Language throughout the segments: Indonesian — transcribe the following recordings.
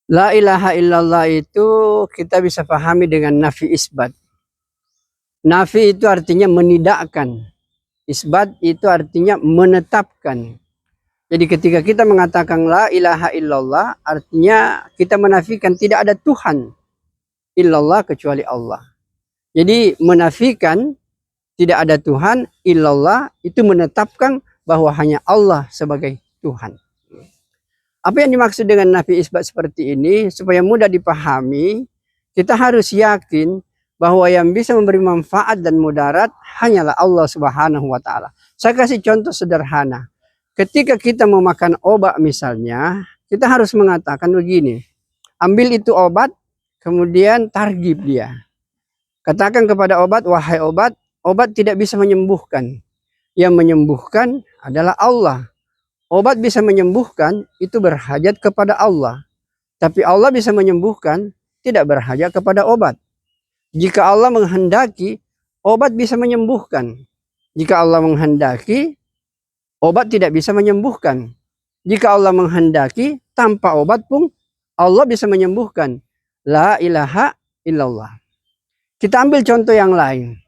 La ilaha illallah itu kita bisa pahami dengan nafi isbat. Nafi itu artinya menidakkan. Isbat itu artinya menetapkan. Jadi ketika kita mengatakan la ilaha illallah, artinya kita menafikan tidak ada Tuhan illallah kecuali Allah. Jadi menafikan tidak ada Tuhan illallah itu menetapkan bahwa hanya Allah sebagai Tuhan. Apa yang dimaksud dengan nafi isbat seperti ini? Supaya mudah dipahami, kita harus yakin bahwa yang bisa memberi manfaat dan mudarat hanyalah Allah Subhanahu wa Ta'ala. Saya kasih contoh sederhana. Ketika kita mau makan obat misalnya, kita harus mengatakan begini, ambil itu obat, kemudian targib dia. Katakan kepada obat, wahai obat, obat tidak bisa menyembuhkan. Yang menyembuhkan adalah Allah. Obat bisa menyembuhkan, itu berhajat kepada Allah. Tapi Allah bisa menyembuhkan, tidak berhajat kepada obat. Jika Allah menghendaki, obat bisa menyembuhkan. Jika Allah menghendaki, obat tidak bisa menyembuhkan. Jika Allah menghendaki, tanpa obat pun Allah bisa menyembuhkan. La ilaha illallah. Kita ambil contoh yang lain.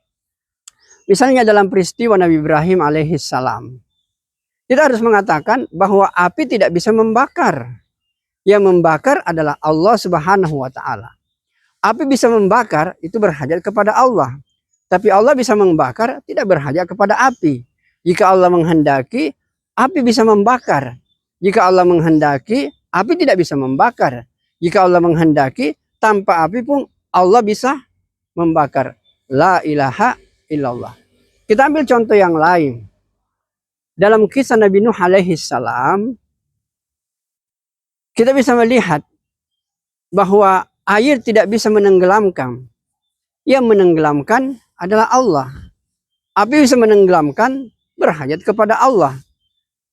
Misalnya dalam peristiwa Nabi Ibrahim alaihissalam. Kita harus mengatakan bahwa api tidak bisa membakar. Yang membakar adalah Allah Subhanahu wa Ta'ala. Api bisa membakar itu berhajat kepada Allah. Tapi Allah bisa membakar tidak berhajat kepada api. Jika Allah menghendaki, api bisa membakar. Jika Allah menghendaki, api tidak bisa membakar. Jika Allah menghendaki, tanpa api pun Allah bisa membakar. La ilaha illallah. Kita ambil contoh yang lain. Dalam kisah Nabi Nuh alaihi salam, kita bisa melihat bahwa air tidak bisa menenggelamkan. Yang menenggelamkan adalah Allah. Api bisa menenggelamkan, berhajat kepada Allah.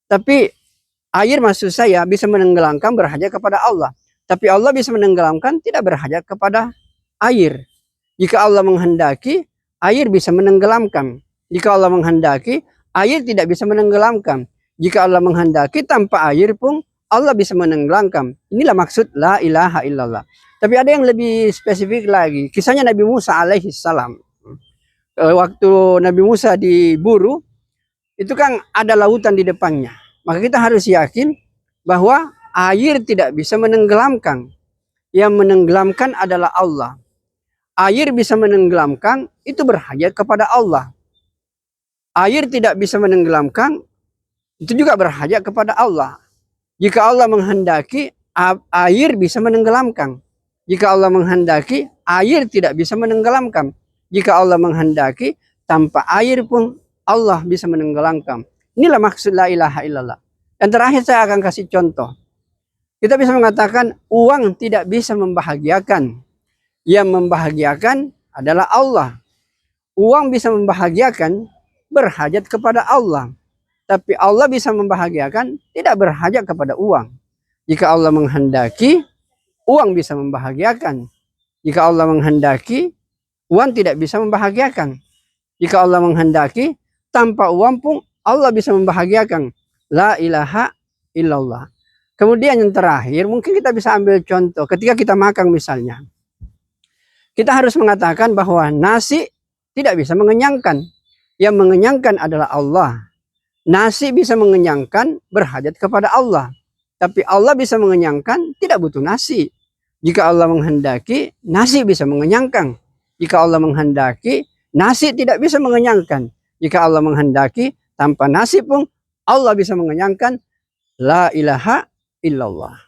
Tapi air maksud saya bisa menenggelamkan, berhajat kepada Allah. Tapi Allah bisa menenggelamkan, tidak berhajat kepada air. Jika Allah menghendaki, air bisa menenggelamkan. Jika Allah menghendaki, air tidak bisa menenggelamkan. Jika Allah menghendaki, tanpa air pun Allah bisa menenggelamkan. Inilah maksud la ilaha illallah. Tapi ada yang lebih spesifik lagi. Kisahnya Nabi Musa alaihi salam. Waktu Nabi Musa diburu, itu kan ada lautan di depannya. Maka kita harus yakin bahwa air tidak bisa menenggelamkan. Yang menenggelamkan adalah Allah. Air bisa menenggelamkan, itu berhajat kepada Allah. Air tidak bisa menenggelamkan, itu juga berhajat kepada Allah. Jika Allah menghendaki, air bisa menenggelamkan. Jika Allah menghendaki, air tidak bisa menenggelamkan. Jika Allah menghendaki, tanpa air pun Allah bisa menenggelamkan. Inilah maksud la ilaha illallah. Dan terakhir saya akan kasih contoh. Kita bisa mengatakan uang tidak bisa membahagiakan. Yang membahagiakan adalah Allah. Uang bisa membahagiakan, berhajat kepada Allah. Tapi Allah bisa membahagiakan, tidak berhajat kepada uang. Jika Allah menghendaki, uang bisa membahagiakan. Jika Allah menghendaki, uang tidak bisa membahagiakan. Jika Allah menghendaki, tanpa uang pun Allah bisa membahagiakan. La ilaha illallah. Kemudian yang terakhir, mungkin kita bisa ambil contoh. Ketika kita makan misalnya. Kita harus mengatakan bahwa nasi tidak bisa mengenyangkan. Yang mengenyangkan adalah Allah. Nasi bisa mengenyangkan, berhajat kepada Allah. Tapi Allah bisa mengenyangkan, tidak butuh nasi. Jika Allah menghendaki, nasi bisa mengenyangkan. Jika Allah menghendaki, nasi tidak bisa mengenyangkan. Jika Allah menghendaki, tanpa nasi pun Allah bisa mengenyangkan. La ilaha illallah.